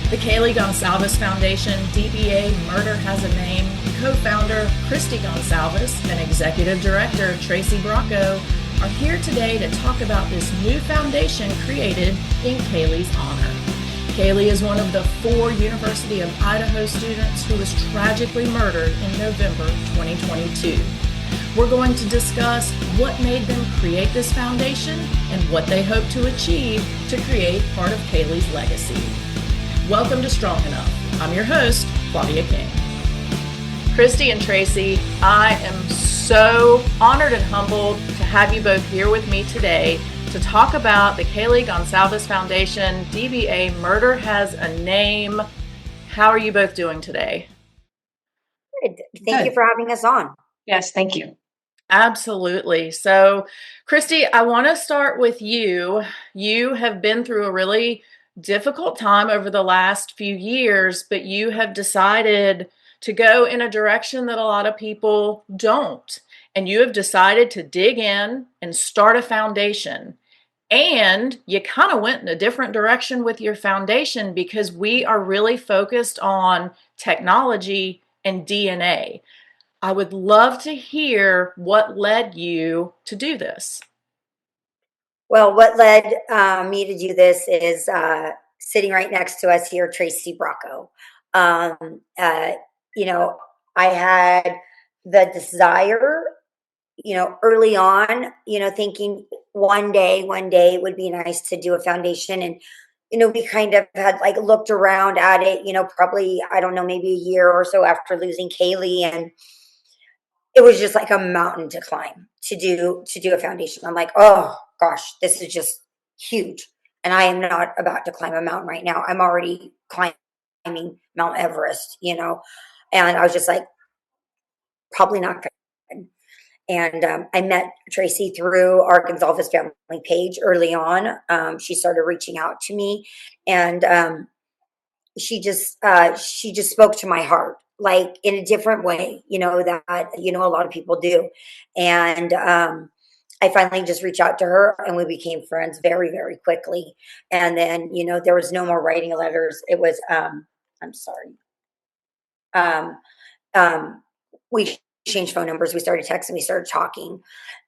The Kaylee Gonçalves Foundation, DBA Murder Has a Name, co-founder Kristi Gonçalves and executive director Tracie Brocco are here today to talk about this new foundation created in Kaylee's honor. Kaylee is one of the 4 University of Idaho students who was tragically murdered in November 2022. We're going to discuss what made them create this foundation and what they hope to achieve to create part of Kaylee's legacy. Welcome to Strong Enough. I'm your host, Claudia King. Kristi and Tracie, I am so honored and humbled to have you both here with me today to talk about the Kaylee Gonçalves Foundation, DBA Murder Has a Name. How are you both doing today? Good. Thank you for having us on. Yes, thank you. Absolutely. So, Kristi, I want to start with you. You have been through a really difficult time over the last few years, but you have decided to go in a direction that a lot of people don't. And you have decided to dig in and start a foundation. And you kind of went in a different direction with your foundation because we are really focused on technology and DNA. I would love to hear what led you to do this. Well, what led me to do this is sitting right next to us here, Tracie Brocco. I had the desire, early on, thinking one day it would be nice to do a foundation. And, we kind of had looked around at it, probably, I don't know, maybe a year or so after losing Kaylee. And it was just like a mountain to climb to do a foundation. I'm like, oh gosh, this is just huge. And I am not about to climb a mountain right now. I'm already climbing Mount Everest, and I was just like, probably not good. And I met Tracie through our Gonçalves family page early on. She started reaching out to me, and she just spoke to my heart, like in a different way, that a lot of people do. And I finally just reached out to her, and we became friends very, very quickly. And then there was no more writing letters. It was I'm sorry. We changed phone numbers. We started texting. We started talking.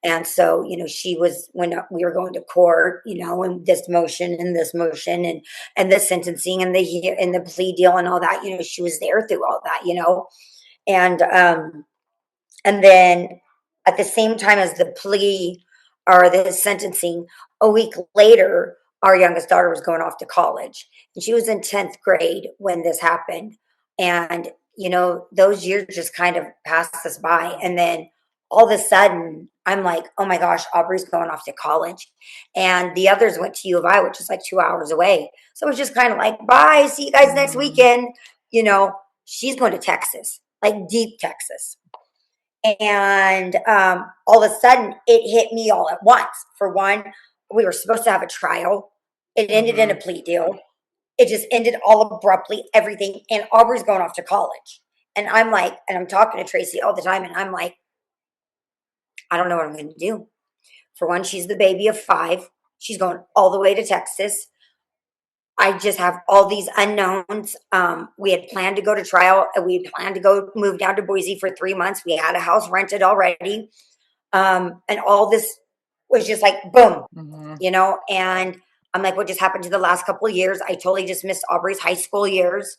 And so, she was, when we were going to court, and this motion and the sentencing and the plea deal and all that, she was there through all that, and then at the same time as the plea or the sentencing, a week later, our youngest daughter was going off to college, and she was in 10th grade when this happened. And those years just kind of passed us by. And then all of a sudden, I'm like, oh my gosh, Aubrey's going off to college. And the others went to U of I, which is like 2 hours away. So it was just kind of like, bye, see you guys next weekend. She's going to Texas, like deep Texas. And all of a sudden, it hit me all at once. For one, we were supposed to have a trial. It ended in a plea deal. It just ended all abruptly, everything. And Aubrey's going off to college. And I'm like, and I'm talking to Tracie all the time. And I'm like, I don't know what I'm going to do. For one, she's the baby of 5. She's going all the way to Texas. I just have all these unknowns. We had planned to go to trial. We had planned to go move down to Boise for 3 months. We had a house rented already. And all this was just like, boom, and I'm like, what just happened to the last couple of years? I totally just missed Aubrey's high school years.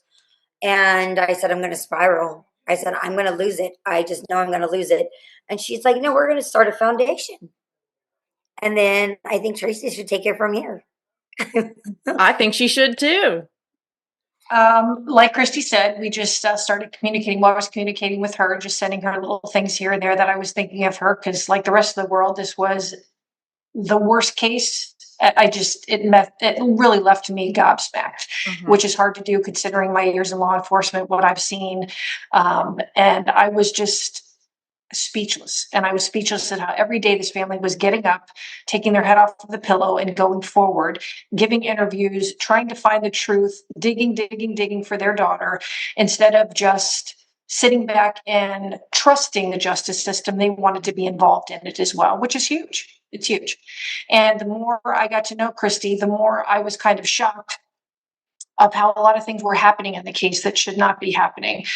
And I said, I'm going to spiral. I said, I'm going to lose it. I just know I'm going to lose it. And she's like, no, we're going to start a foundation. And then I think Tracie should take it from here. I think she should too. Like Kristi said, we just started communicating. Well, I was communicating with her, just sending her little things here and there that I was thinking of her, because like the rest of the world, this was the worst case. It really left me gobsmacked, which is hard to do considering my years in law enforcement, what I've seen. And I was just speechless. And I was speechless at how every day this family was getting up, taking their head off of the pillow and going forward, giving interviews, trying to find the truth, digging for their daughter, instead of just sitting back and trusting the justice system. They wanted to be involved in it as well, which is huge. It's huge. And the more I got to know Kristi, the more I was kind of shocked of how a lot of things were happening in the case that should not be happening.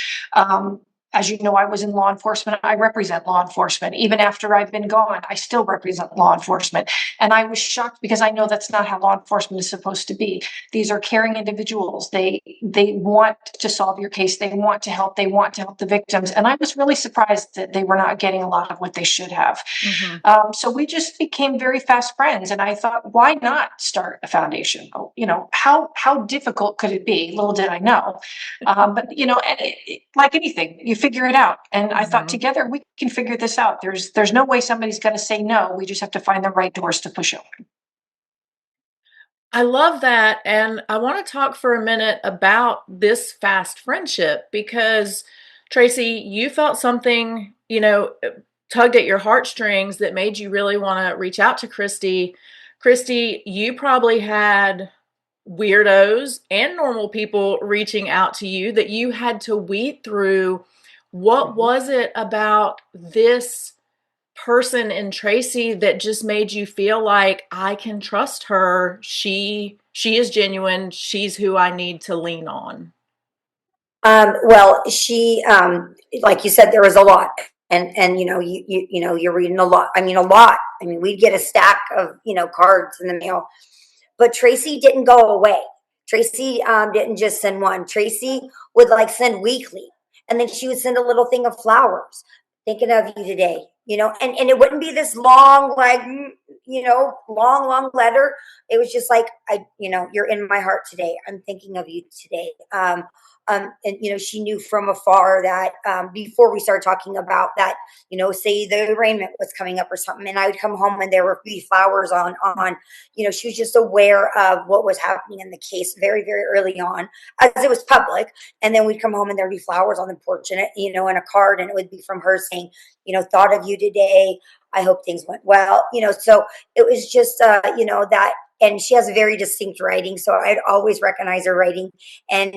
As you know, I was in law enforcement. I represent law enforcement. Even after I've been gone, I still represent law enforcement. And I was shocked because I know that's not how law enforcement is supposed to be. These are caring individuals. They want to solve your case. They want to help. They want to help the victims. And I was really surprised that they were not getting a lot of what they should have. So we just became very fast friends. And I thought, why not start a foundation? How difficult could it be? Little did I know. But like anything, you figure it out. And I thought together we can figure this out. There's no way somebody's going to say no. We just have to find the right doors to push open. I love that. And I want to talk for a minute about this fast friendship because, Tracie, you felt something, tugged at your heartstrings that made you really want to reach out to Kristi. Kristi, you probably had weirdos and normal people reaching out to you that you had to weed through. What was it about this person in Tracie that just made you feel like I can trust her? She is genuine. She's who I need to lean on. Well, she, like you said, there was a lot, and you're reading a lot. I mean, a lot. I mean, we'd get a stack of cards in the mail, but Tracie didn't go away. Tracie didn't just send one. Tracie would send weekly, and then she would send a little thing of flowers, thinking of you today. And it wouldn't be this long, long letter. It was just like, you're in my heart today. I'm thinking of you today. And she knew from afar that before we started talking about that, say the arraignment was coming up or something, and I would come home and there would be flowers on. She was just aware of what was happening in the case very, very early on, as it was public. And then we'd come home and there'd be flowers on the porch and and a card, and it would be from her saying, thought of you today. I hope things went well. So it was just that. And she has a very distinct writing, so I'd always recognize her writing. And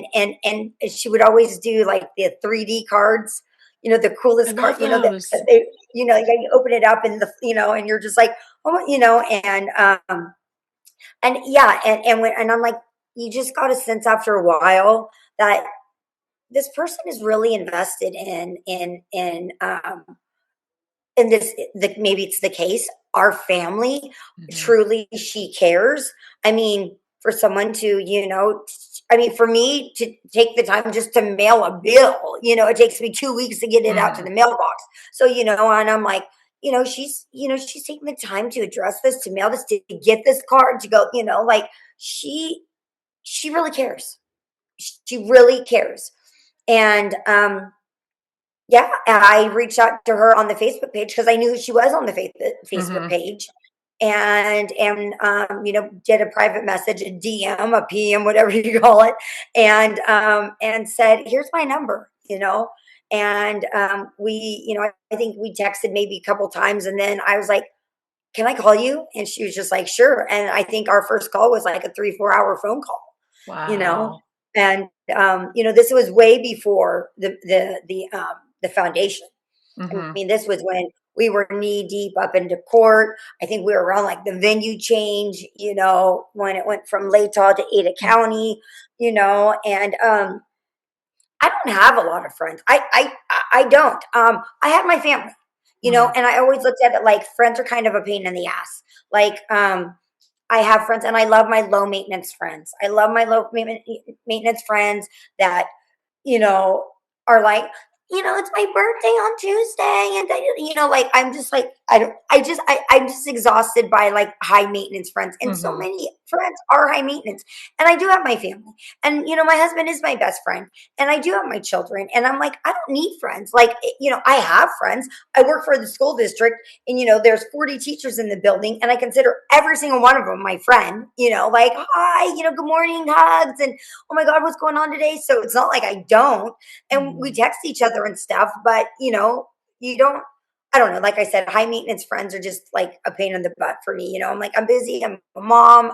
she would always do the 3D cards, the coolest card, that they, you open it up and and you're just like, oh, and yeah, and I'm like, you just got a sense after a while that this person is really invested in this, maybe it's the case, our family, truly she cares. I mean, for someone to, for me to take the time just to mail a bill, it takes me 2 weeks to get it out to the mailbox. So, and I'm like, she's taking the time to address this, to mail this, to get this card, to go, she really cares. She really cares. And, yeah, I reached out to her on the Facebook page because I knew who she was on the Facebook page, and did a private message, a DM, a PM, whatever you call it, and said, "Here's my number," and we, I think we texted maybe a couple times, and then I was like, "Can I call you?" And she was just like, "Sure." And I think our first call was like a 3-4 hour phone call. Wow. And this was way before the foundation. I mean, this was when we were knee deep up into court. I think we were around the venue change, when it went from Latah to Ada County, and I don't have a lot of friends. I don't. I have my family, and I always looked at it like friends are kind of a pain in the ass. I have friends, and I love my low maintenance friends. I love my low maintenance friends that, are like, it's my birthday on Tuesday. And I'm just like, I'm just exhausted by high maintenance friends. And so many friends are high maintenance. And I do have my family, and, my husband is my best friend, and I do have my children. And I'm like, I don't need friends. I have friends. I work for the school district, and, there's 40 teachers in the building, and I consider every single one of them my friend, hi, good morning, hugs. And oh my God, what's going on today? So it's not like I don't. And we text each other and stuff, but you don't, I don't know. Like I said, high maintenance friends are just like a pain in the butt for me. I'm like, I'm busy. I'm a mom,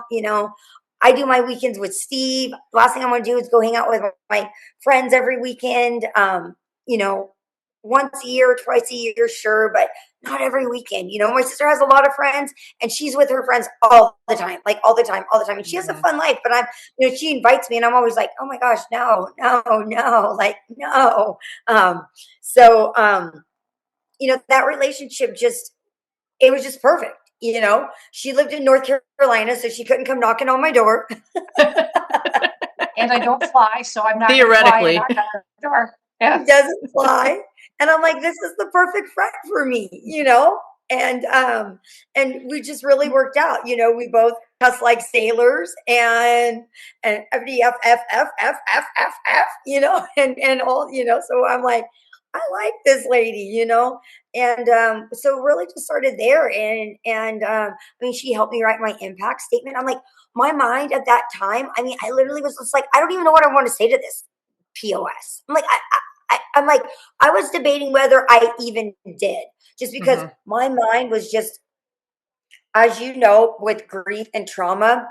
I do my weekends with Steve. Last thing I want to do is go hang out with my friends every weekend. once a year, twice a year, sure, but not every weekend. My sister has a lot of friends and she's with her friends all the time, like all the time, all the time. And she has a fun life, but she invites me and I'm always like, oh my gosh, no, no, no, like, no. So, that relationship it was just perfect. She lived in North Carolina, so she couldn't come knocking on my door. And I don't fly, so I'm not Theoretically. gonna fly and knock on her door. Yeah. He doesn't fly. And I'm like, this is the perfect friend for me, and we just really worked out. We both cuss like sailors and FDF F F F F F F, and all, so I'm like, I like this lady, and so really just started there. And I mean, she helped me write my impact statement. I'm like, my mind at that time, I mean, I literally was just like, I don't even know what I want to say to this POS. I'm like, I'm like, I was debating whether I even did, just because my mind was just, as you know, with grief and trauma,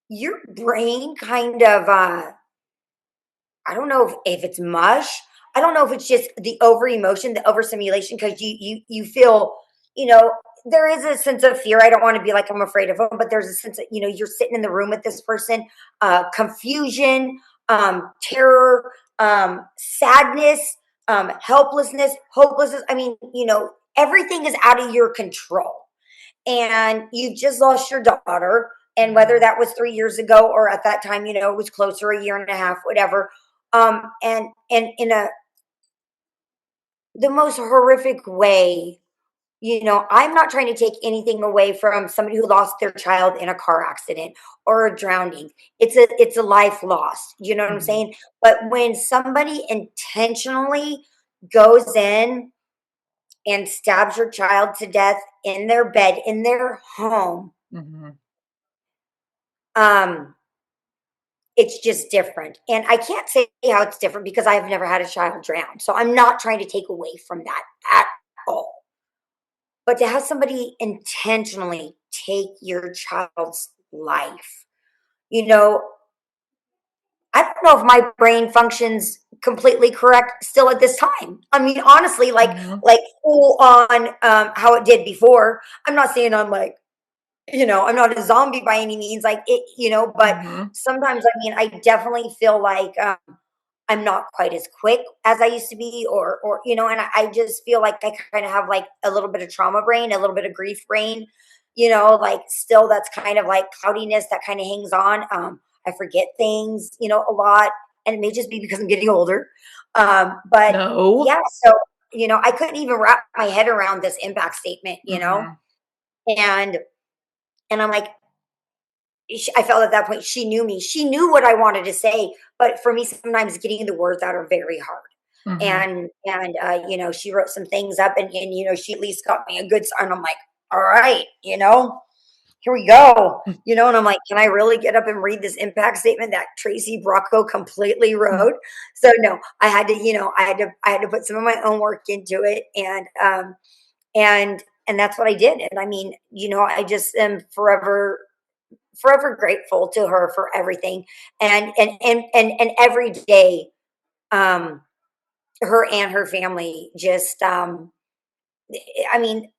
your brain kind of, I don't know if it's mush. I don't know if it's just the over emotion, the overstimulation, because you feel, there is a sense of fear. I don't want to be like I'm afraid of them, but there's a sense that you're sitting in the room with this person, confusion, terror, sadness, helplessness, hopelessness. I mean, everything is out of your control, and you've just lost your daughter. And whether that was 3 years ago or at that time, it was closer, a year and a half, whatever. And in the most horrific way, I'm not trying to take anything away from somebody who lost their child in a car accident or a drowning. It's a life lost. You know what I'm saying? But when somebody intentionally goes in and stabs your child to death in their bed, in their home, it's just different. And I can't say how it's different because I've never had a child drown. So I'm not trying to take away from that at all. But to have somebody intentionally take your child's life, I don't know if my brain functions completely correct still at this time. I mean, honestly, like full on how it did before. I'm not saying I'm like, I'm not a zombie by any means, like it, but sometimes, I mean, I definitely feel like I'm not quite as quick as I used to be, or and I just feel like I kind of have like a little bit of trauma brain, a little bit of grief brain, like still that's kind of like cloudiness that kind of hangs on. I forget things, a lot, and it may just be because I'm getting older. But no. Yeah, so I couldn't even wrap my head around this impact statement, and I'm like, I felt at that point she knew me. She knew what I wanted to say, but for me, sometimes getting the words out are very hard. And she wrote some things up, and she at least got me a good. And I'm like, all right, here we go. And I'm like, can I really get up and read this impact statement that Tracie Brocco completely wrote? So no, I had to, I had to put some of my own work into it, and that's what I did. And I mean, I just am forever grateful to her for everything, and every day, her and her family just, I mean,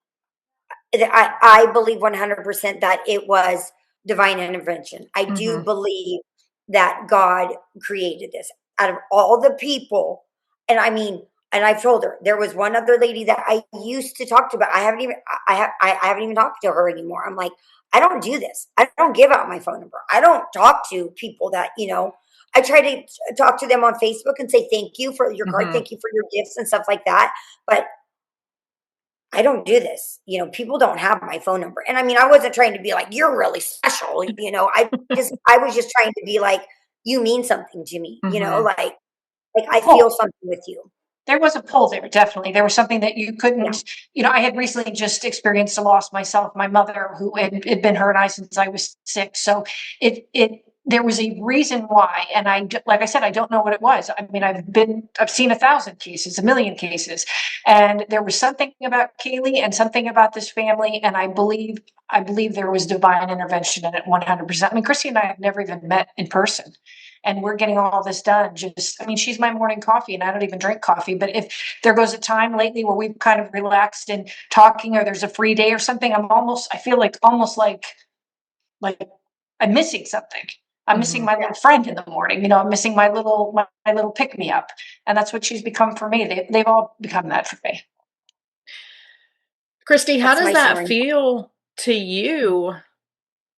I believe 100% that it was divine intervention. I do believe that God created this out of all the people. And I mean, and I've told her there was one other lady that I used to talk to, but I haven't even talked to her anymore. I'm like, I don't do this. I don't give out my phone number. I don't talk to people that, I try to talk to them on Facebook and say, thank you for your card. Thank you for your gifts and stuff like that. But I don't do this. People don't have my phone number. And I mean, I wasn't trying to be like, you're really special. I was just trying to be like, you mean something to me, like I feel something with you. There was a pull there, definitely. There was something that you couldn't, I had recently just experienced a loss myself, my mother, who had been her and I since I was 6. So there was a reason why. And like I said, I don't know what it was. I mean, I've seen 1,000 cases, 1,000,000 cases. And there was something about Kaylee and something about this family. And I believe there was divine intervention in it 100%. I mean, Kristi and I have never even met in person. and we're getting all this done. Just, I mean, she's my morning coffee, and I don't even drink coffee. But if there goes a time lately where we've kind of relaxed and talking, or there's a free day or something, I feel like almost like I'm missing something. I'm missing my little friend in the morning. You know, I'm missing my little pick me up, and that's what she's become for me. They've all become that for me. Kristi, how That's does my that story. feel to you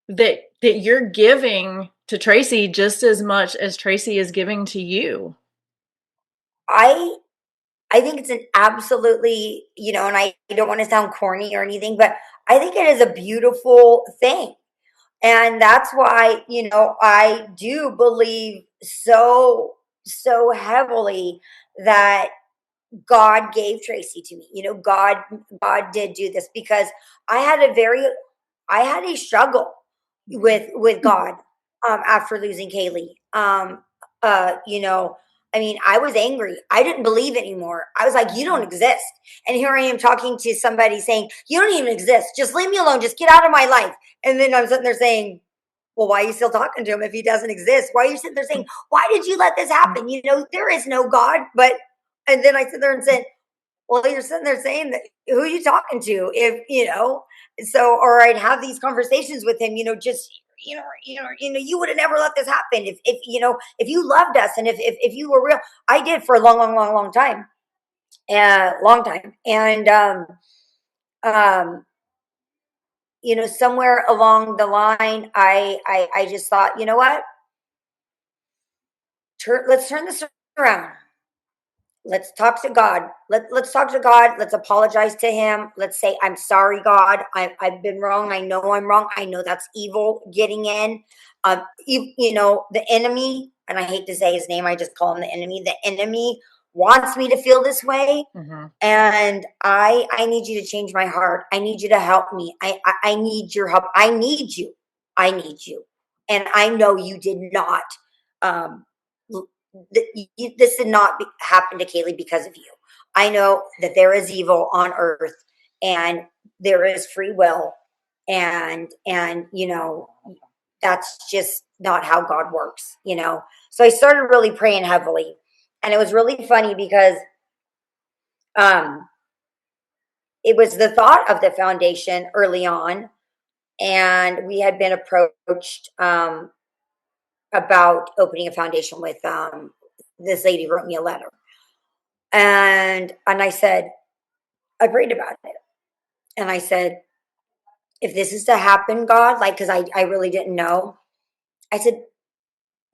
that you're giving to Tracie just as much as Tracie is giving to you? I think it's an absolutely, and I don't want to sound corny or anything, but I think it is a beautiful thing. And that's why, I do believe so heavily that God gave Tracie to me. God did do this because I had a struggle with God after losing Kaylee. I mean, I was angry. I didn't believe anymore. I was like, you don't exist. And here I am talking to somebody saying, you don't even exist. Just leave me alone. Just get out of my life. And then I'm sitting there saying, well, why are you still talking to him if he doesn't exist? Why are you sitting there saying, why did you let this happen? There is no God. And then I sit there and said, well, you're sitting there saying that, who are you talking to? Or I'd have these conversations with him, just, you would have never let this happen if you loved us and if you were real. I did for a long time, long time. And, somewhere along the line, I just thought, you know what? Let's turn this around. Let's talk to God. Let's talk to God. Let's apologize to him. Let's say, I'm sorry, God. I've been wrong. I know I'm wrong. I know that's evil getting in. The enemy, and I hate to say his name, I just call him the enemy. The enemy wants me to feel this way. Mm-hmm. And I need you to change my heart. I need you to help me. I need your help. I need you. I need you. And I know you did not, this did not happen to Kaylee because of you. I know that there is evil on earth and there is free will. And that's just not how God works. So I started really praying heavily. And it was really funny because, it was the thought of the foundation early on, and we had been approached about opening a foundation with this lady wrote me a letter, and I said, I prayed about it, and I said, if this is to happen, God, like, because I really didn't know, I said,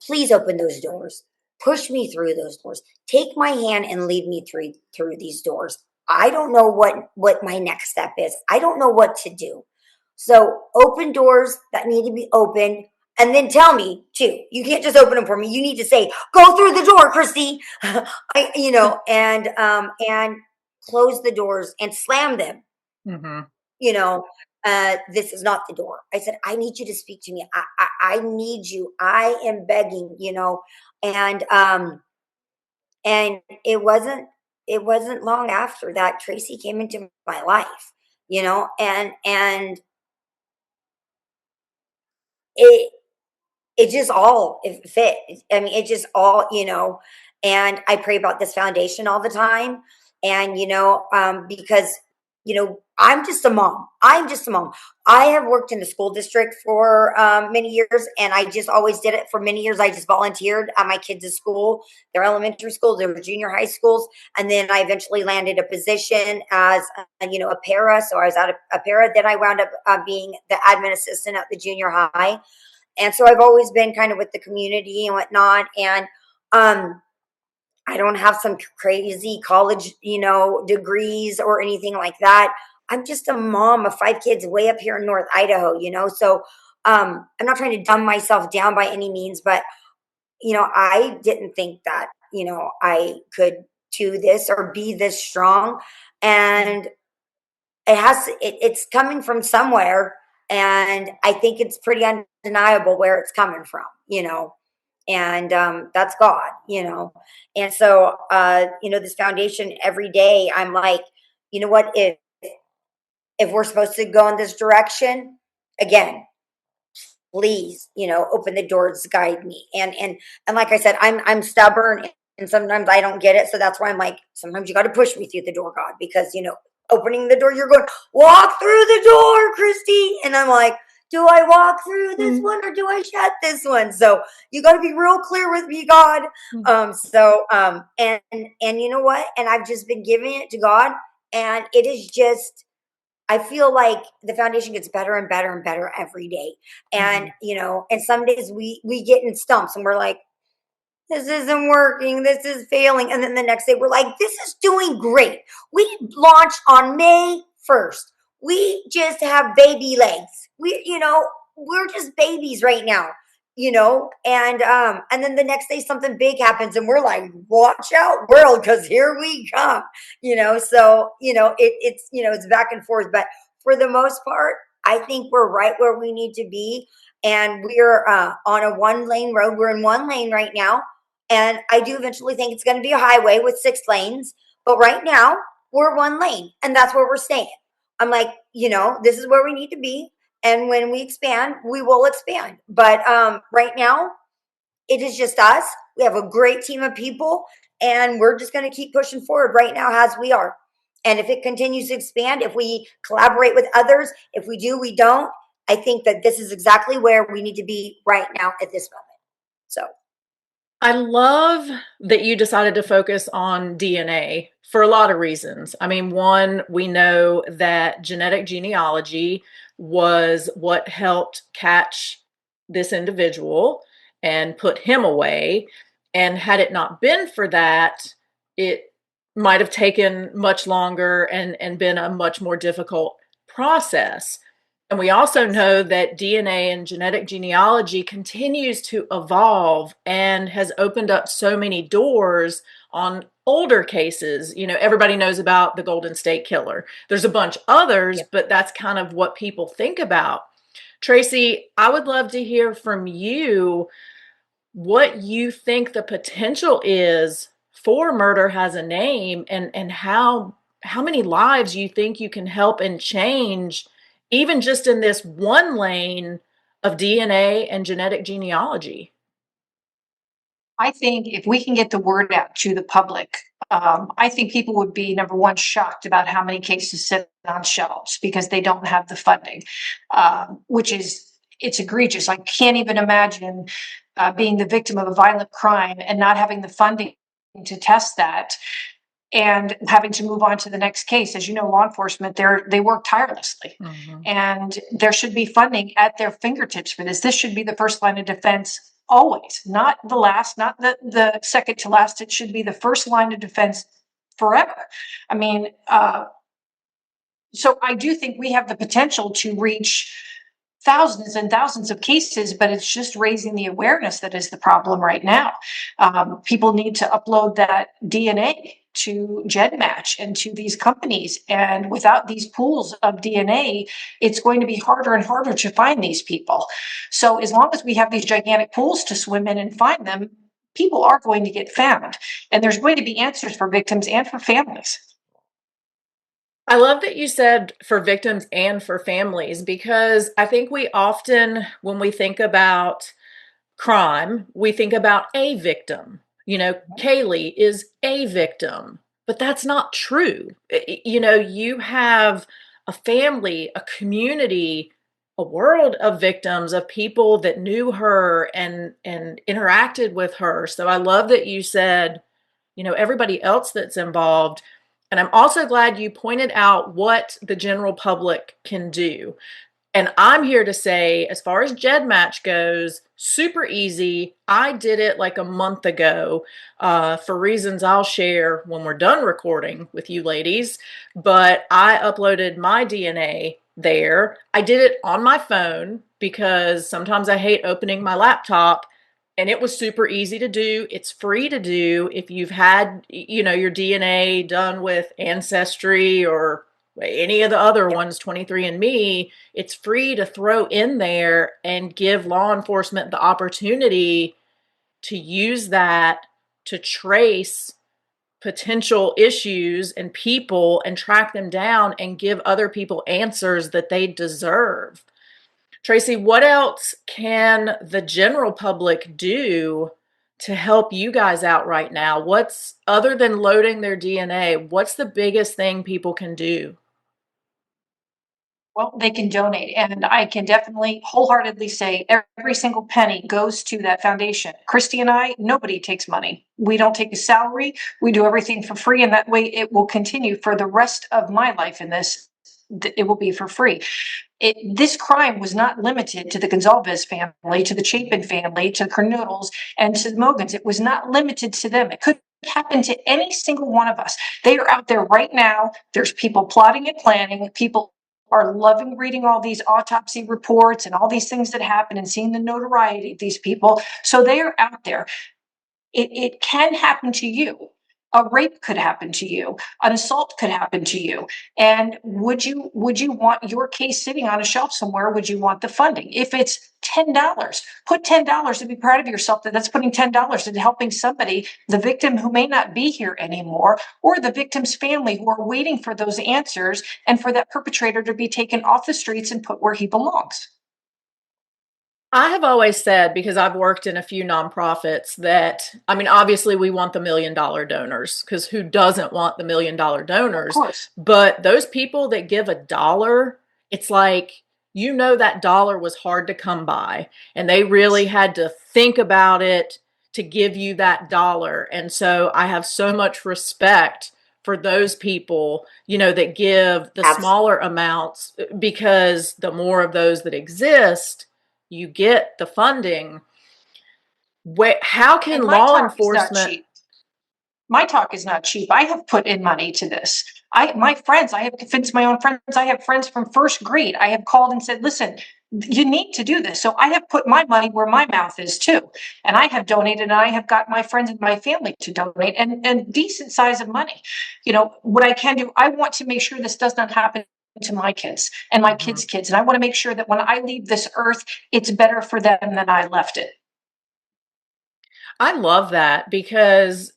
please open those doors, push me through those doors, take my hand and lead me through these doors. I don't know what my next step is. I don't know what to do. So open doors that need to be opened, and then tell me too. You can't just open them for me. You need to say, "Go through the door, Kristi," and close the doors and slam them. Mm-hmm. This is not the door. I said, I need you to speak to me. I need you. I am begging. And it wasn't long after that Tracie came into my life. And it it fit. I mean, it just all, and I pray about this foundation all the time. And, because, I'm just a mom. I'm just a mom. I have worked in the school district for many years, and I just always did it for many years. I just volunteered at my kids' school, their elementary schools, their junior high schools. And then I eventually landed a position as, a para. So I was at a para. Then I wound up being the admin assistant at the junior high. And so I've always been kind of with the community and whatnot. And I don't have some crazy college, degrees or anything like that. I'm just a mom of 5 kids way up here in North Idaho, So I'm not trying to dumb myself down by any means, but, I didn't think that, I could do this or be this strong. And it's coming from somewhere, and I think it's pretty undeniable where it's coming from, and that's God. And so this foundation, every day I'm like, you know what, if we're supposed to go in this direction, again, please, open the doors, guide me. And like I said, I'm stubborn, and sometimes I don't get it. So that's why I'm like, sometimes you got to push me through the door, God, because opening the door, you're going, walk through the door, Kristi. And I'm like, do I walk through this one or do I shut this one? So you got to be real clear with me, God. And you know what? And I've just been giving it to God, and it is just, I feel like the foundation gets better and better and better every day. And, and some days we get in stumps and we're like, this isn't working. This is failing. And then the next day we're like, this is doing great. We launched on May 1st. We just have baby legs. We're just babies right now, and then the next day something big happens and we're like, watch out, world, because here we come, so, it's back and forth. But for the most part, I think we're right where we need to be. And we're on a 1-lane road. We're in 1 lane right now. And I do eventually think it's going to be a highway with 6 lanes. But right now, we're 1 lane, and that's where we're staying. I'm like, this is where we need to be. And when we expand, we will expand. But right now, it is just us. We have a great team of people, and we're just going to keep pushing forward right now as we are. And if it continues to expand, if we collaborate with others, if we do, we don't, I think that this is exactly where we need to be right now at this moment. So I love that you decided to focus on DNA for a lot of reasons. I mean, one, we know that genetic genealogy was what helped catch this individual and put him away. And had it not been for that, it might have taken much longer and been a much more difficult process. And we also know that DNA and genetic genealogy continues to evolve and has opened up so many doors on older cases. Everybody knows about the Golden State Killer. There's a bunch others, but that's kind of what people think about. Tracie, I would love to hear from you what you think the potential is for Murder Has a Name, and how many lives you think you can help and change, even just in this 1 lane of DNA and genetic genealogy. I think if we can get the word out to the public, I think people would be, number one, shocked about how many cases sit on shelves because they don't have the funding, it's egregious. I can't even imagine being the victim of a violent crime and not having the funding to test that and having to move on to the next case. As you know, law enforcement, they work tirelessly, and there should be funding at their fingertips for this. This should be the first line of defense always, not the last, not the second to last. It should be the first line of defense forever. I mean, so I do think we have the potential to reach thousands and thousands of cases, but it's just raising the awareness that is the problem right now. People need to upload that DNA to GenMatch and to these companies. And without these pools of DNA, it's going to be harder and harder to find these people. So as long as we have these gigantic pools to swim in and find them, people are going to get found. And there's going to be answers for victims and for families. I love that you said for victims and for families, because I think we often, when we think about crime, we think about a victim. Kaylee is a victim, but that's not true. You have a family, a community, a world of victims, of people that knew her and interacted with her. So I love that you said, everybody else that's involved. And I'm also glad you pointed out what the general public can do. And I'm here to say, as far as GenMatch goes, super easy. I did it like a month ago for reasons I'll share when we're done recording with you ladies. But I uploaded my DNA there. I did it on my phone because sometimes I hate opening my laptop. And it was super easy to do. It's free to do. If you've had, your DNA done with Ancestry or any of the other ones, 23andMe, it's free to throw in there and give law enforcement the opportunity to use that to trace potential issues and people and track them down and give other people answers that they deserve. Tracie, what else can the general public do to help you guys out right now? What's, other than loading their DNA, what's the biggest thing people can do? Well, they can donate, and I can definitely wholeheartedly say every single penny goes to that foundation. Kristi and I, nobody takes money. We don't take a salary. We do everything for free, and that way it will continue for the rest of my life in this. It will be for free. This crime was not limited to the Gonçalves family, to the Chapin family, to the Cornoodles, and to the Mogans. It was not limited to them. It could happen to any single one of us. They are out there right now. There's people plotting and planning. People are loving reading all these autopsy reports and all these things that happen and seeing the notoriety of these people. So they are out there. It can happen to you. A rape could happen to you. An assault could happen to you. And would you want your case sitting on a shelf somewhere? Would you want the funding? If it's $10, put $10 and be proud of yourself that that's putting $10 into helping somebody, the victim who may not be here anymore, or the victim's family who are waiting for those answers and for that perpetrator to be taken off the streets and put where he belongs. I have always said, because I've worked in a few nonprofits, that, I mean, obviously we want the $1 million donors, because who doesn't want the $1 million donors? Of course. But those people that give $1, it's like, you know, that dollar was hard to come by, and they really had to think about it to give you that dollar. And so I have so much respect for those people, you know, that give the smaller amounts, because the more of those that exist, you get the funding. How can law enforcement? My talk is not cheap. I have put in money to this. My friends, I have convinced my own friends. I have friends from first grade. I have called and said, listen, you need to do this. So I have put my money where my mouth is too. And I have donated, and I have got my friends and my family to donate, and decent size of money. You know, what I can do, I want to make sure this does not happen to my kids and my kids' kids. And I want to make sure that when I leave this earth, it's better for them than I left it. I love that, because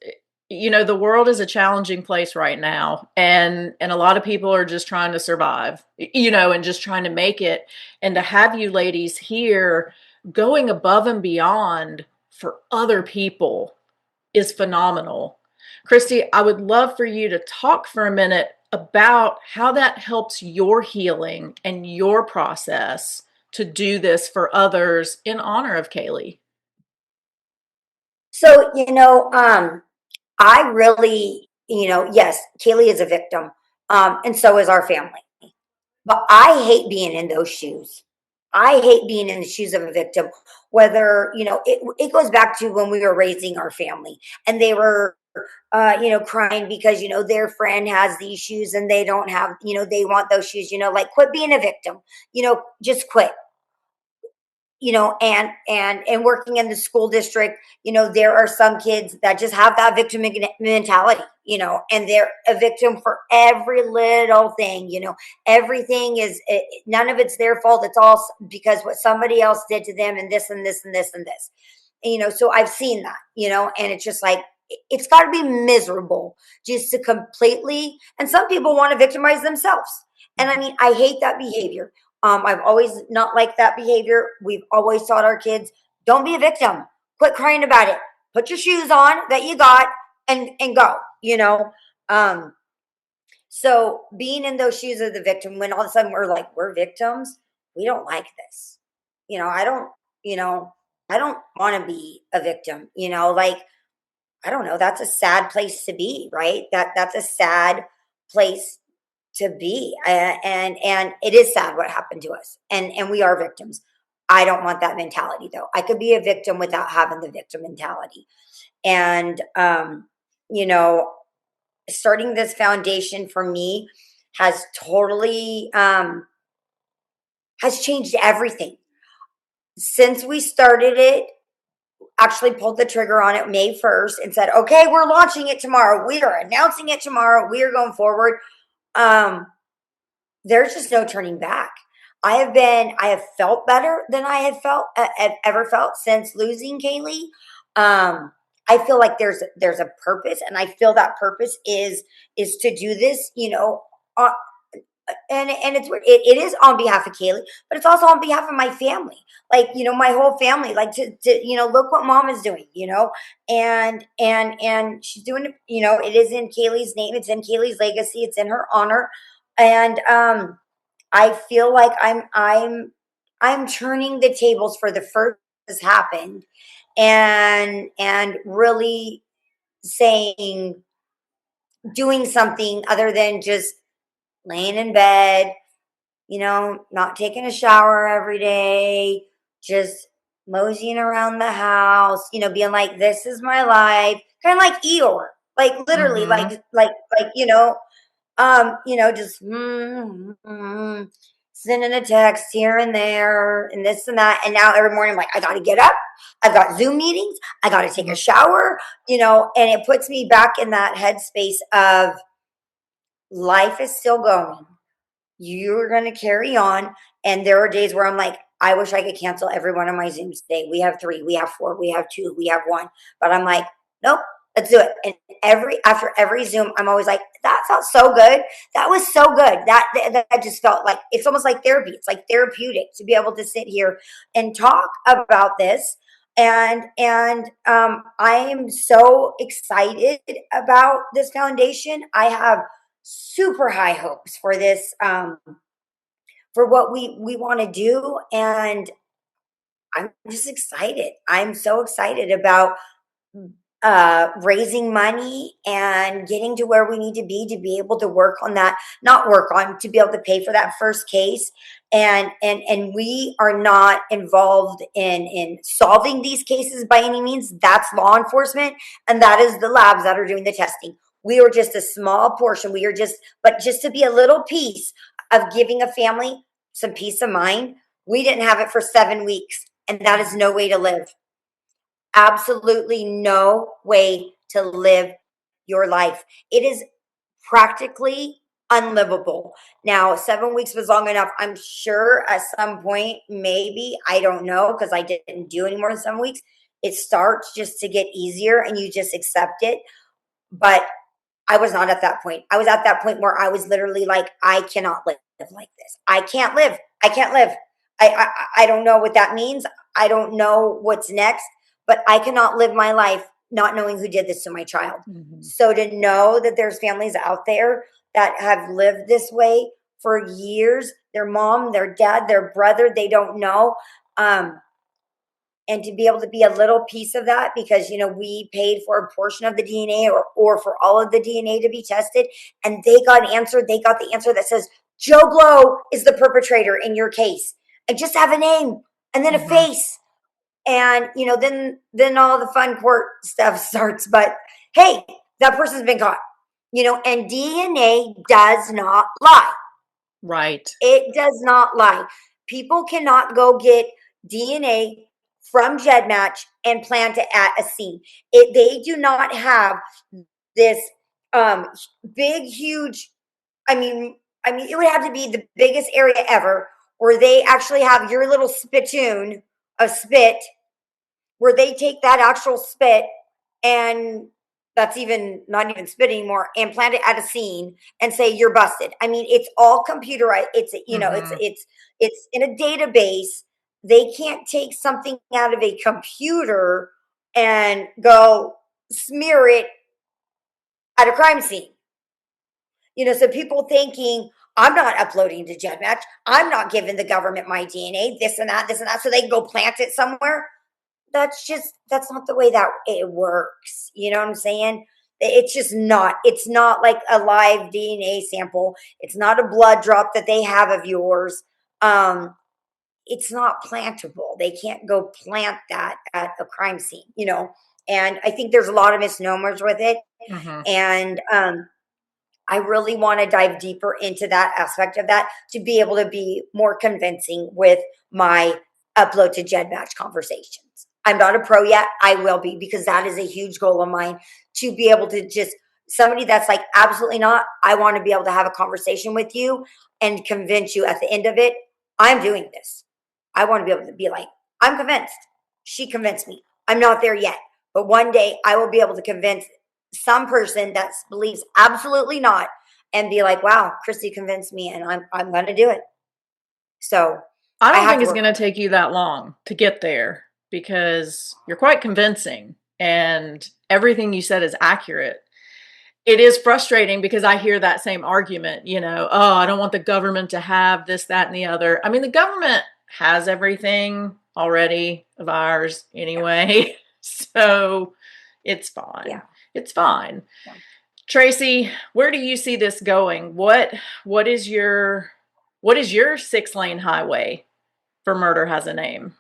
you know, the world is a challenging place right now, and a lot of people are just trying to survive, you know, and just trying to make it. And to have you ladies here going above and beyond for other people is phenomenal. Kristi, I would love for you to talk for a minute about how that helps your healing and your process to do this for others in honor of Kaylee. So, I really, yes, Kaylee is a victim, and so is our family. But I hate being in those shoes. I hate being in the shoes of a victim, whether, it goes back to when we were raising our family and they were, crying because, their friend has these shoes and they don't have, they want those shoes, like quit being a victim, just quit. And working in the school district, there are some kids that just have that victim mentality, and they're a victim for every little thing. Everything is, none of it's their fault. It's all because what somebody else did to them, and this and this and this and this. So I've seen that, and it's just like, it's got to be miserable just to completely, and some people want to victimize themselves. And I mean, I hate that behavior. I've always not liked that behavior. We've always taught our kids, don't be a victim. Quit crying about it. Put your shoes on that you got and go. So being in those shoes of the victim, when all of a sudden we're like, we're victims, we don't like this. I don't want to be a victim, like, I don't know, that's a sad place to be, right? That's a sad place to be, and it is sad what happened to us, and we are victims. I don't want that mentality, though. I could be a victim without having the victim mentality. And you know starting this foundation for me has totally has changed everything since we started it. Actually pulled the trigger on it May 1st and said, okay, we're launching it tomorrow, we are announcing it tomorrow, we are going forward. There's just no turning back. I have felt better than I have ever felt since losing Kaylee. I feel like there's a purpose, and I feel that purpose is to do this, and it's weird. It is on behalf of Kaylee, but it's also on behalf of my family. Like, my whole family, like to look what mom is doing, and she's doing it, it is in Kaylee's name. It's in Kaylee's legacy. It's in her honor. And, I feel like I'm turning the tables for the first has happened, and really saying, doing something other than just laying in bed, not taking a shower every day, just moseying around the house, being like, this is my life, kind of like Eeyore, like literally, Mm-hmm. just sending a text here and there and this and that. And now every morning I'm like, I got to get up. I've got Zoom meetings. I got to take a shower, and it puts me back in that headspace of life is still going. You're going to carry on. And there are days where I'm like, I wish I could cancel every one of my Zooms today. We have 3, we have 4, we have 2, we have 1. But I'm like, nope, let's do it. And after every Zoom, I'm always like, that felt so good. That was so good. That just felt like, it's almost like therapy. It's like therapeutic to be able to sit here and talk about this. And I am so excited about this foundation. I have super high hopes for this, for what we want to do, and I'm just excited. I'm so excited about raising money and getting to where we need to be able to work on that, not work on, to be able to pay for that first case. And we are not involved in solving these cases by any means. That's law enforcement, and that is the labs that are doing the testing. We are just a small portion. But just to be a little piece of giving a family some peace of mind. We didn't have it for 7 weeks, and that is no way to live. Absolutely no way to live your life. It is practically unlivable. Now, 7 weeks was long enough. I'm sure at some point, maybe, I don't know, because I didn't do any more than 7 weeks. It starts just to get easier and you just accept it. But I was not at that point. I was at that point where I was literally like, I cannot live like this. I can't live. I can't live. I don't know what that means. I don't know what's next, but I cannot live my life not knowing who did this to my child. Mm-hmm. So to know that there's families out there that have lived this way for years, their mom, their dad, their brother, they don't know. And to be able to be a little piece of that, because we paid for a portion of the DNA or for all of the DNA to be tested, and they got the answer that says Joe Blow is the perpetrator in your case, and just have a name and then a face. And then all the fun court stuff starts. But hey, that person's been caught. And DNA does not lie. Right. It does not lie. People cannot go get DNA from GEDmatch and plant it at a scene. They do not have this big, huge. I mean, it would have to be the biggest area ever, where they actually have your little spittoon of spit, where they take that actual spit, and that's even not even spit anymore, and plant it at a scene and say you're busted. I mean, it's all computerized. It's it's in a database. They can't take something out of a computer and go smear it at a crime scene. So people thinking, I'm not uploading to GEDmatch. I'm not giving the government my DNA, this and that, so they can go plant it somewhere. That's not the way that it works. You know what I'm saying? It's just not. It's not like a live DNA sample. It's not a blood drop that they have of yours. It's not plantable. They can't go plant that at a crime scene, And I think there's a lot of misnomers with it. Mm-hmm. And I really want to dive deeper into that aspect of that to be able to be more convincing with my upload to GEDmatch conversations. I'm not a pro yet. I will be, because that is a huge goal of mine, to be able to just somebody that's like, absolutely not. I want to be able to have a conversation with you and convince you at the end of it, I'm doing this. I want to be able to be like, I'm convinced. She convinced me. I'm not there yet. But one day I will be able to convince some person that believes absolutely not, and be like, wow, Kristi convinced me and I'm going to do it. So I don't have think to it's work going to take you that long to get there because you're quite convincing and everything you said is accurate. It is frustrating because I hear that same argument, oh, I don't want the government to have this, that, and the other. I mean, the government has everything already of ours anyway. So it's fine. Yeah. It's fine. Yeah. Tracie, where do you see this going? What is your 6-lane highway for Murder Has a Name?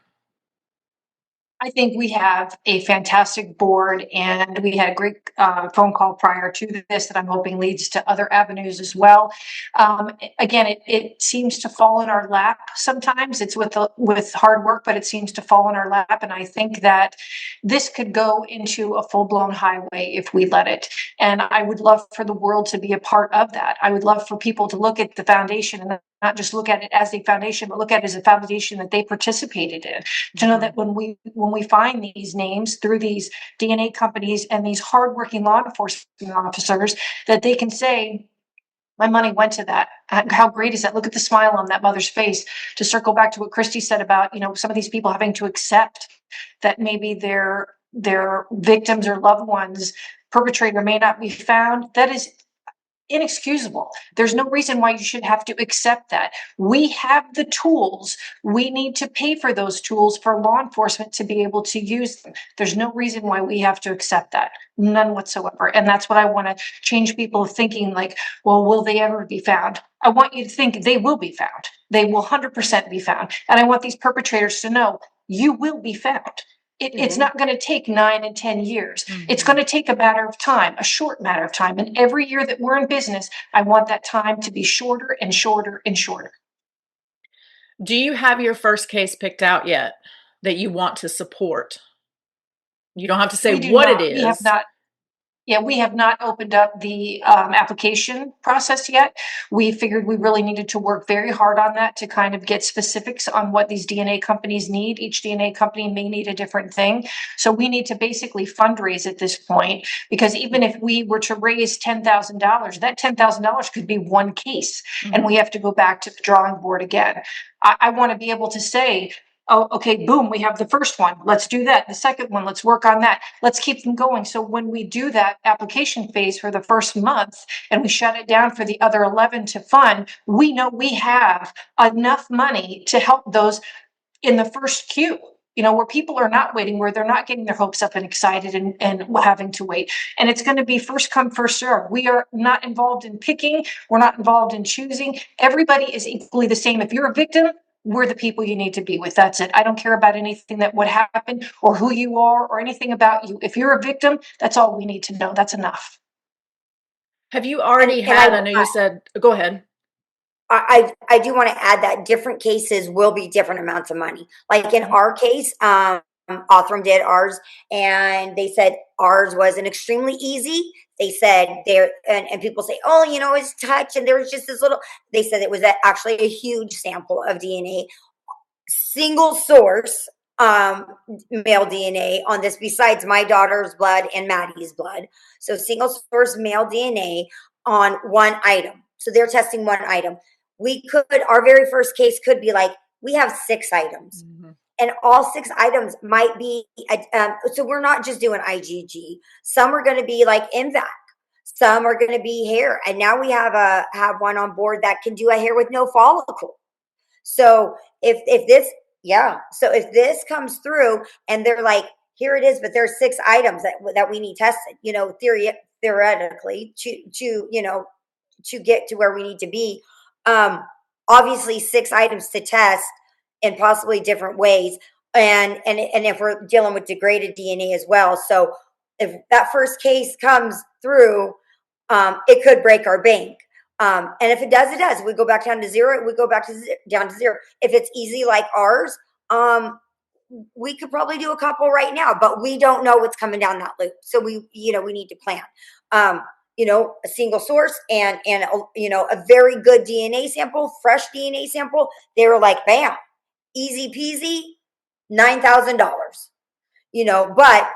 I think we have a fantastic board, and we had a great phone call prior to this that I'm hoping leads to other avenues as well. Again, it seems to fall in our lap sometimes. It's with hard work, but it seems to fall in our lap. And I think that this could go into a full-blown highway if we let it. And I would love for the world to be a part of that. I would love for people to look at the foundation and not just look at it as a foundation, but look at it as a foundation that they participated in. To know that when we find these names through these DNA companies and these hardworking law enforcement officers, that they can say, my money went to that. How great is that? Look at the smile on that mother's face. To circle back to what Kristi said about, some of these people having to accept that maybe their victims or loved ones, perpetrator may not be found. That is inexcusable. There's no reason why you should have to accept that. We have the tools. We need to pay for those tools for law enforcement to be able to use them. There's no reason why we have to accept that. None whatsoever. And that's what I want to change people thinking, like, well, will they ever be found? I want you to think they will be found. They will 100% be found. And I want these perpetrators to know you will be found. It's not going to take 9 and 10 years. It's going to take a matter of time, a short matter of time. And every year that we're in business, I want that time to be shorter and shorter and shorter. Do you have your first case picked out yet that you want to support? You don't have to say what it is. We have not. Yeah, we have not opened up the application process yet. We figured we really needed to work very hard on that to kind of get specifics on what these DNA companies need. Each DNA company may need a different thing. So we need to basically fundraise at this point, because even if we were to raise $10,000, that $10,000 could be one case. And we have to go back to the drawing board again. I want to be able to say, oh, okay, boom, we have the first one. Let's do that. The second one, let's work on that. Let's keep them going. So when we do that application phase for the first month and we shut it down for the other 11 to fund, we know we have enough money to help those in the first queue. Where people are not waiting, where they're not getting their hopes up and excited and having to wait. And it's going to be first come, first serve. We are not involved in picking. We're not involved in choosing. Everybody is equally the same. If you're a victim, we're the people you need to be with. That's it. I don't care about anything that would happen or who you are or anything about you. If you're a victim, that's all we need to know. That's enough. Have you already had, I know you said, go ahead. I do want to add that different cases will be different amounts of money. Like in our case, Othram did ours, and they said ours was an extremely easy. They said there, and people say, oh, it's touch, and there was just this little. They said it was actually a huge sample of DNA, single source male DNA on this, besides my daughter's blood and Maddie's blood. So single source male DNA on one item. So they're testing one item. Our very first case could be like, we have 6 items. And all 6 items might be, so we're not just doing IgG. Some are going to be like MVAC. Some are going to be hair. And now we have one on board that can do a hair with no follicle. So if this comes through and they're like, here it is, but there's 6 items that we need tested, theoretically to get to where we need to be. Obviously 6 items to test in possibly different ways. And if we're dealing with degraded DNA as well. So if that first case comes through, it could break our bank. And if it does, it does. We go back down to 0. We go back down to 0. If it's easy like ours, we could probably do a couple right now, but we don't know what's coming down that loop. So we need to plan. A single source and a very good DNA sample, fresh DNA sample. They were like, bam, easy peasy, $9,000. But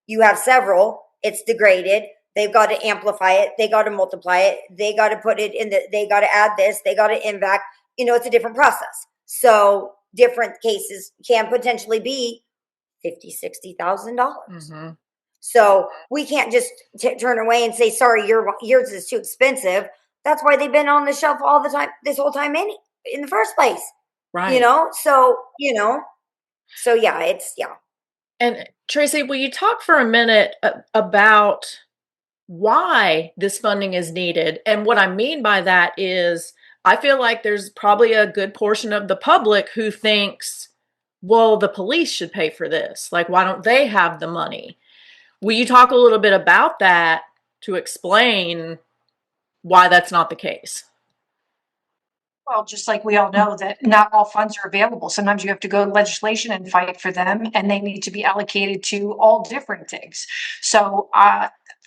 you have several. It's degraded. They've got to amplify it. They got to multiply it. They got to put it in they got to add this. They got to impact, it's a different process. So different cases can potentially be $50,000, $60,000. Mm-hmm. So we can't just turn away and say, sorry, yours is too expensive. That's why they've been on the shelf all the time, this whole time in the first place. Right. So yeah, And Tracie, will you talk for a minute about why this funding is needed? And what I mean by that is, I feel like there's probably a good portion of the public who thinks, well, the police should pay for this. Like, why don't they have the money? Will you talk a little bit about that to explain why that's not the case? Well, just like we all know that not all funds are available. Sometimes you have to go to legislation and fight for them, and they need to be allocated to all different things. So,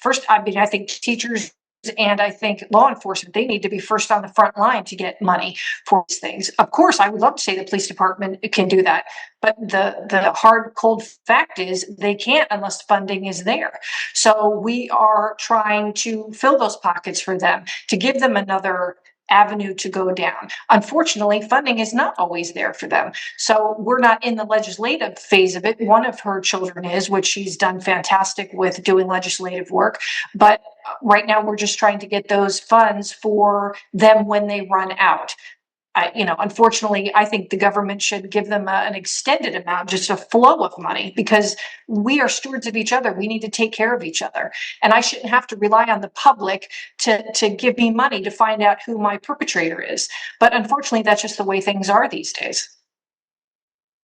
first, I think teachers and I think law enforcement, they need to be first on the front line to get money for these things. Of course, I would love to say the police department can do that, but the hard, cold fact is they can't unless funding is there. So we are trying to fill those pockets for them, to give them another avenue to go down. Unfortunately, funding is not always there for them. So we're not in the legislative phase of it. One of her children is, which she's done fantastic with doing legislative work. But right now we're just trying to get those funds for them when they run out. Unfortunately, I think the government should give them an extended amount, just a flow of money, because we are stewards of each other. We need to take care of each other. And I shouldn't have to rely on the public to give me money to find out who my perpetrator is. But unfortunately, that's just the way things are these days.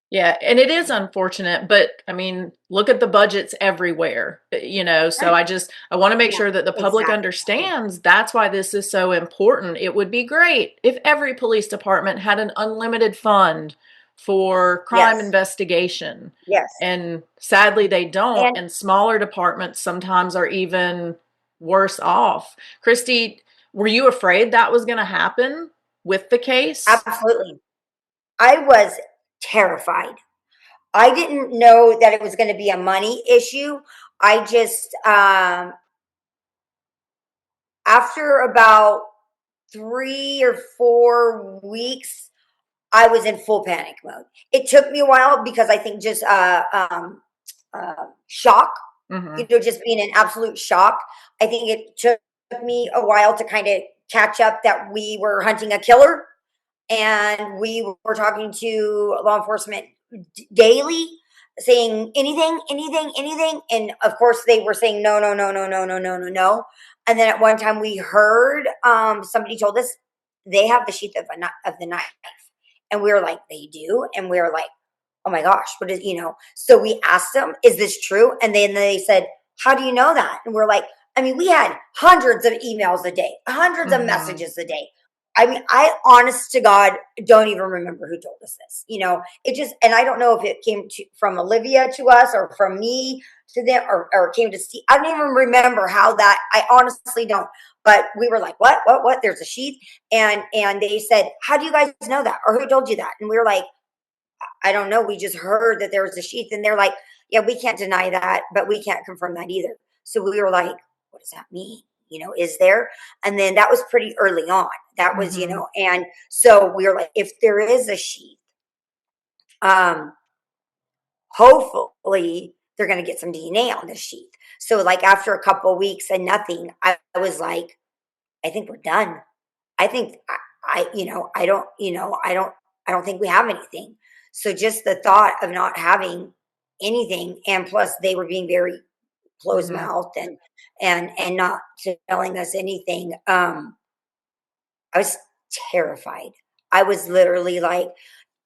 Yeah, and it is unfortunate, but I mean, look at the budgets everywhere, so Right. I want to make sure that the public Exactly. understands that's why this is so important. It would be great if every police department had an unlimited fund for crime Yes. investigation. Yes. And sadly, they don't. And And smaller departments sometimes are even worse off. Kristi, were you afraid that was going to happen with the case? absolutely. I was terrified. I didn't know that it was going to be a money issue. I just, after about 3 or 4 weeks, I was in full panic mode. It took me a while because I think just shock, Mm-hmm. just being in absolute shock. I think it took me a while to kind of catch up that we were hunting a killer, and we were talking to law enforcement daily, saying anything, and of course they were saying no, no, no, no, no, no, no, no, no. And then at one time we heard somebody told us they have the sheath of the knife, and we were like, they do, and we were like, oh my gosh, what is So we asked them, is this true? And then they said, how do you know that? And we're like, I mean, we had hundreds of emails a day, hundreds of Mm-hmm. messages a day. I mean, I honest to God don't even remember who told us this. It just, and I don't know if it came from Olivia to us or from me to them, or it came to Steve. I don't even remember how that. I honestly don't. But we were like, what? There's a sheath, and they said, how do you guys know that, or who told you that? And we were like, I don't know. We just heard that there was a sheath, and they're like, yeah, we can't deny that, but we can't confirm that either. So we were like, what does that mean? Is there? And then that was pretty early on. That was, Mm-hmm. And so we were like, if there is a sheath, hopefully they're going to get some DNA on this sheath. So like after a couple of weeks and nothing, I was like, I think we're done. I think I don't think we have anything. So just the thought of not having anything, and plus they were being very closed Mm-hmm. mouthed and not telling us anything. I was terrified. I was literally like,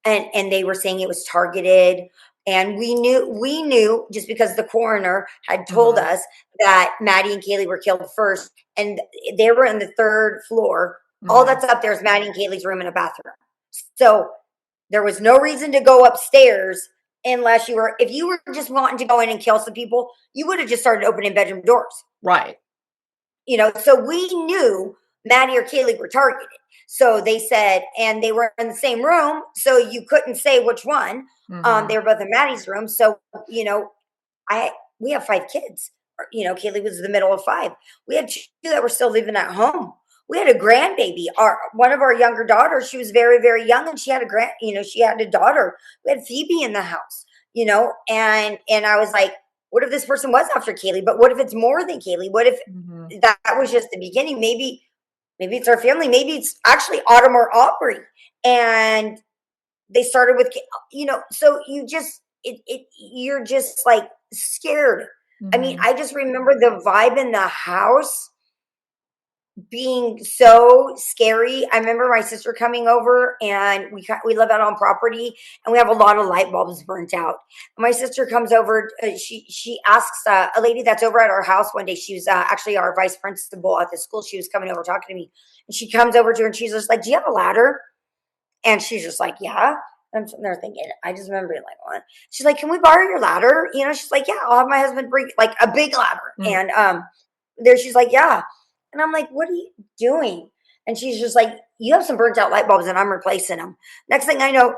and they were saying it was targeted. And we knew just because the coroner had told Mm-hmm. us that Maddie and Kaylee were killed first, and they were in the third floor. All Mm-hmm. that's up there is Maddie and Kaylee's room and a bathroom. So there was no reason to go upstairs unless if you were just wanting to go in and kill some people, you would have just started opening bedroom doors. Right. So we knew Maddie or Kaylee were targeted. So they said, and they were in the same room, so you couldn't say which one. Mm-hmm. They were both in Maddie's room. So, we have 5 kids. Kaylee was the middle of 5. We had 2 that were still living at home. We had a grandbaby. One of our younger daughters, she was very, very young, and she had she had a daughter. We had Phoebe in the house, and I was like, what if this person was after Kaylee? But what if it's more than Kaylee? What if that was just the beginning? Maybe it's our family. Maybe it's actually Autumn or Aubrey. And they started with, so you're just like scared. I mean, I just remember the vibe in the house being so scary. I remember my sister coming over, and we live out on property, and we have a lot of light bulbs burnt out. My sister comes over. She asks a lady that's over at our house one day. She was actually our vice principal at the school. She was coming over talking to me, and she comes over to her, and she's just like, "Do you have a ladder?" And she's just like, "Yeah." I'm sitting there thinking, I just remember being like, "What?" She's like, "Can we borrow your ladder?" She's like, "Yeah, I'll have my husband bring like a big ladder." And she's like, "Yeah." And I'm like, "What are you doing?" And she's just like, "You have some burnt out light bulbs, and I'm replacing them." Next thing I know,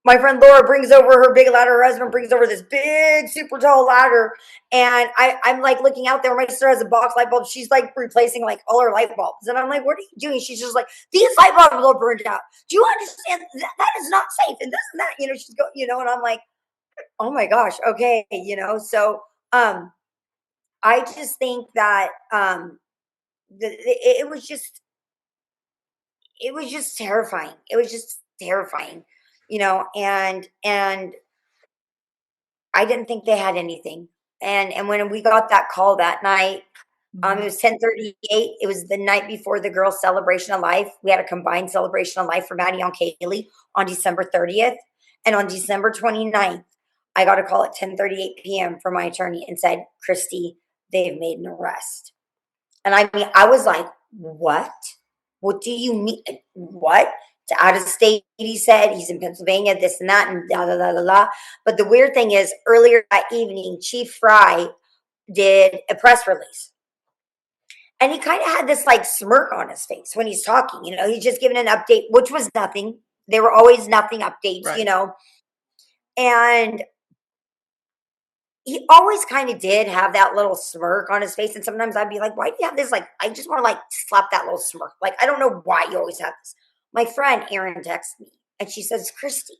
my friend Laura brings over her big ladder. Her husband brings over this big, super tall ladder. And I'm like looking out there. My sister has a box light bulb. She's like replacing like all her light bulbs. And I'm like, "What are you doing?" She's just like, "These light bulbs are burned out. Do you understand that is not safe?" And this and that, she's and I'm like, "Oh my gosh. Okay." So, I just think that, it was just terrifying. It was just terrifying, and I didn't think they had anything. And when we got that call that night, it was 10:38. It was the night before the girls' celebration of life. We had a combined celebration of life for Maddie and Kaylee on December 30th. And on December 29th, I got a call at 10:38 p.m. from my attorney and said, "Kristi, they've made an arrest." And I mean, I was like, "What? What do you mean? What?" To out of state, he said he's in Pennsylvania, this and that, and da da da da da. But the weird thing is, earlier that evening, Chief Fry did a press release. And he kind of had this like smirk on his face when he's talking. He's just giving an update, which was nothing. There were always nothing updates, Right. And he always kind of did have that little smirk on his face. And sometimes I'd be like, "Why do you have this?" Like, I just want to like slap that little smirk. Like, I don't know why you always have this. My friend Erin texts me, and she says, "Kristi,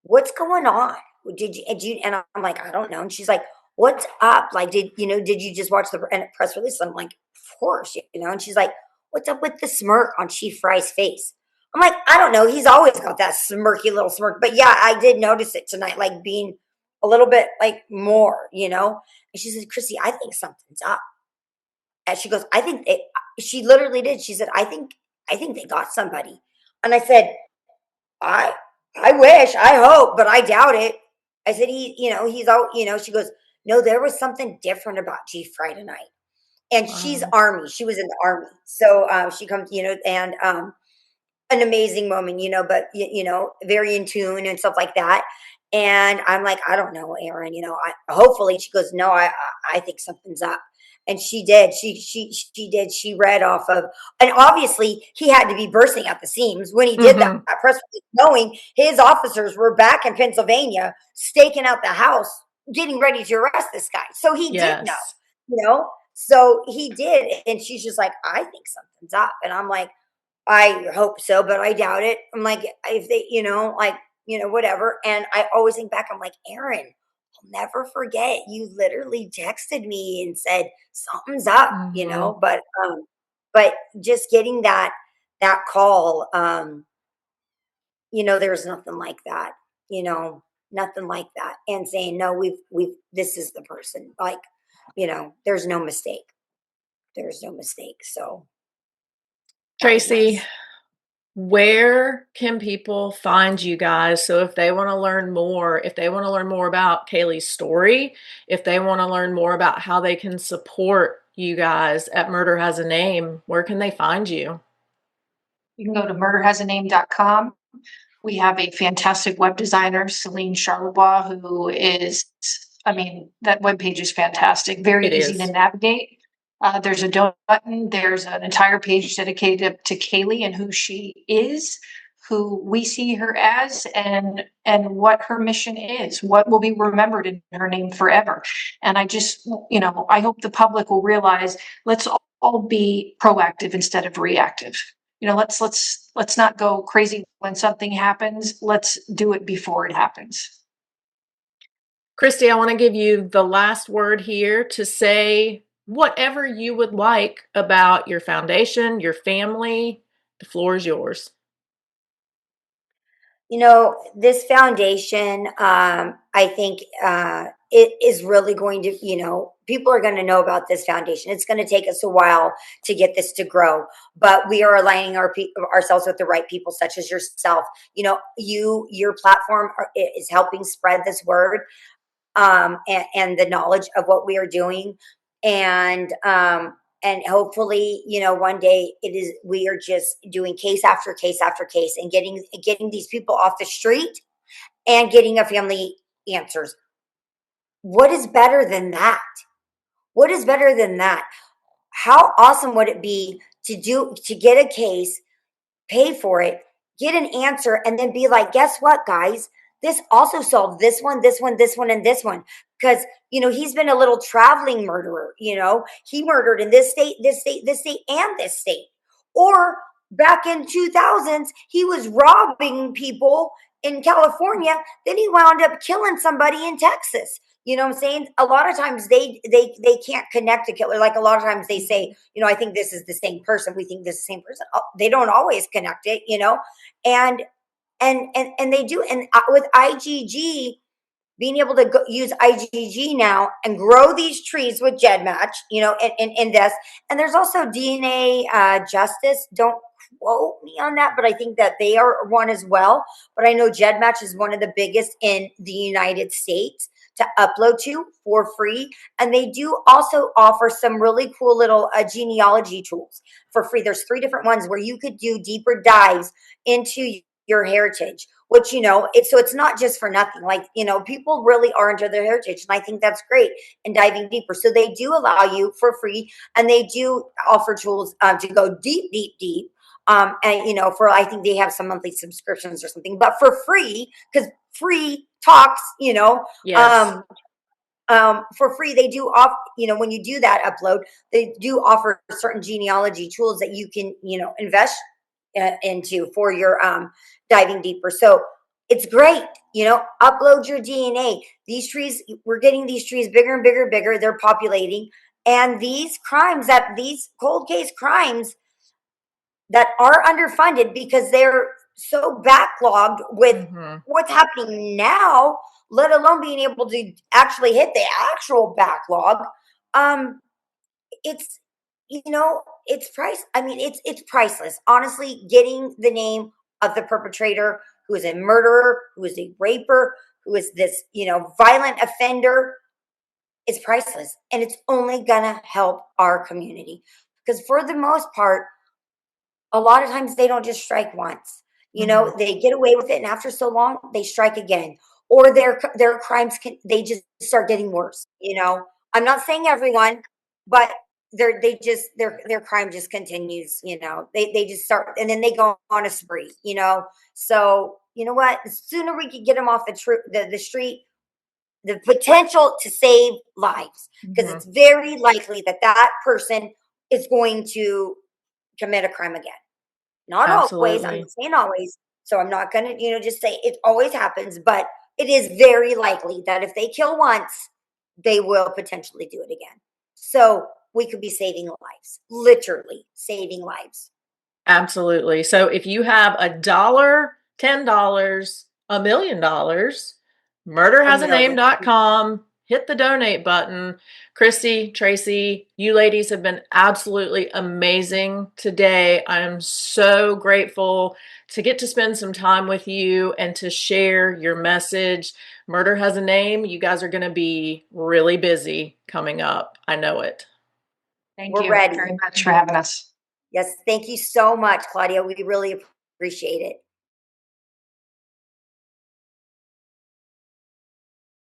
what's going on? And I'm like, "I don't know." And she's like, "What's up? Like, did you just watch the press release?" I'm like, "Of course, And she's like, "What's up with the smirk on Chief Fry's face?" I'm like, "I don't know. He's always got that smirky little smirk." But yeah, I did notice it tonight, like being a little bit like more, And she said, "Kristi, I think something's up." And she goes, "I think she literally did. She said, I think they got somebody." And I said, I I wish, I hope, but I doubt it. I said, he's all, she goes, "No, there was something different about Chief Fry tonight." And she's Wow. Army. She was in the Army. So she comes, and an amazing woman, but, very in tune and stuff like that. And I'm like, "I don't know, Erin, hopefully." She goes, "No, I think something's up." And she did. She did. She read off of, and obviously he had to be bursting at the seams when he did that press release, knowing his officers were back in Pennsylvania, staking out the house, getting ready to arrest this guy. So he did know, Yes. So he did. And she's just like, "I think something's up." And I'm like, "I hope so, but I doubt it." I'm like, if they, whatever. And I always think back, I'm like, "Erin, I'll never forget. You literally texted me and said something's up, but just getting that call, there's nothing like that, nothing like that. And saying, "No, we've this is the person." Like, there's no mistake. There's no mistake. So that was Tracie, nice. where can people find you guys? So if they want to learn more, if they want to learn more about Kaylee's story, if they want to learn more about how they can support you guys at Murder Has a Name, where can they find you? You can go to murderhasaname.com. We have a fantastic web designer, Celine Charlebois, who is, I mean, that webpage is fantastic, very It easy to is. navigate. There's a donate button. There's an entire page dedicated to Kaylee and who she is, who we see her as, and what her mission is, what will be remembered in her name forever. And I just, I hope the public will realize, let's all be proactive instead of reactive. Let's not go crazy when something happens. Let's do it before it happens. Kristi, I want to give you the last word here to say whatever you would like about your foundation, your family. The floor is yours. This foundation, I think it is really going to, people are going to know about this foundation. It's going to take us a while to get this to grow, but we are aligning ourselves with the right people, such as yourself. Your platform is helping spread this word, and the knowledge of what we are doing. And hopefully, one day we are just doing case after case after case and getting these people off the street and getting a family answers. What is better than that? What is better than that? How awesome would it be to get a case, pay for it, get an answer, and then be like, guess what, guys? This also solved this one, this one, this one, and this one. Because, he's been a little traveling murderer. He murdered in this state, this state, this state, and this state. Or back in 2000s, he was robbing people in California. Then he wound up killing somebody in Texas. You know what I'm saying? A lot of times they can't connect a killer. Like a lot of times they say, I think this is the same person. We think this is the same person. They don't always connect it, and they do. And with IgG, being able to use IgG now and grow these trees with GEDmatch, in this. And there's also DNA Justice. Don't quote me on that, but I think that they are one as well. But I know GEDmatch is one of the biggest in the United States to upload to for free. And they do also offer some really cool little genealogy tools for free. There's 3 different ones where you could do deeper dives into your heritage, which, it's not just for nothing. Like, people really are into their heritage. And I think that's great, and diving deeper. So they do allow you for free, and they do offer tools to go deep, deep, deep. And, I think they have some monthly subscriptions or something, but for free, because free talks, Yes. for free, they do off, when you do that upload, they do offer certain genealogy tools that you can, invest into for your diving deeper. So it's great, upload your DNA. These trees, we're getting these trees bigger and bigger and bigger. They're populating. And these cold case crimes that are underfunded because they're so backlogged with what's happening now, let alone being able to actually hit the actual backlog. It's, it's price. I mean, it's priceless. Honestly, getting the name of the perpetrator, who is a murderer, who is a raper, who is this, violent offender, is priceless. And it's only gonna help our community. Because for the most part, a lot of times they don't just strike once. They get away with it, and after so long, they strike again. Or their crimes they just start getting worse. I'm not saying everyone, but their crime just continues. They just start, and then they go on a spree. So you know what? The sooner we can get them off the street, the potential to save lives, because it's very likely that person is going to commit a crime again. Not always. I'm Absolutely. not saying always. So I'm not going to, just say it always happens, but it is very likely that if they kill once, they will potentially do it again. So we could be saving lives, literally saving lives. Absolutely. So if you have $1, $10, $1,000,000, murderhasaname.com, hit the donate button. Kristi, Tracie, you ladies have been absolutely amazing today. I am so grateful to get to spend some time with you and to share your message. Murder Has a Name. You guys are going to be really busy coming up. I know it. Thank We're you ready. very much for having us. Yes. Thank you so much, Claudia. We really appreciate it.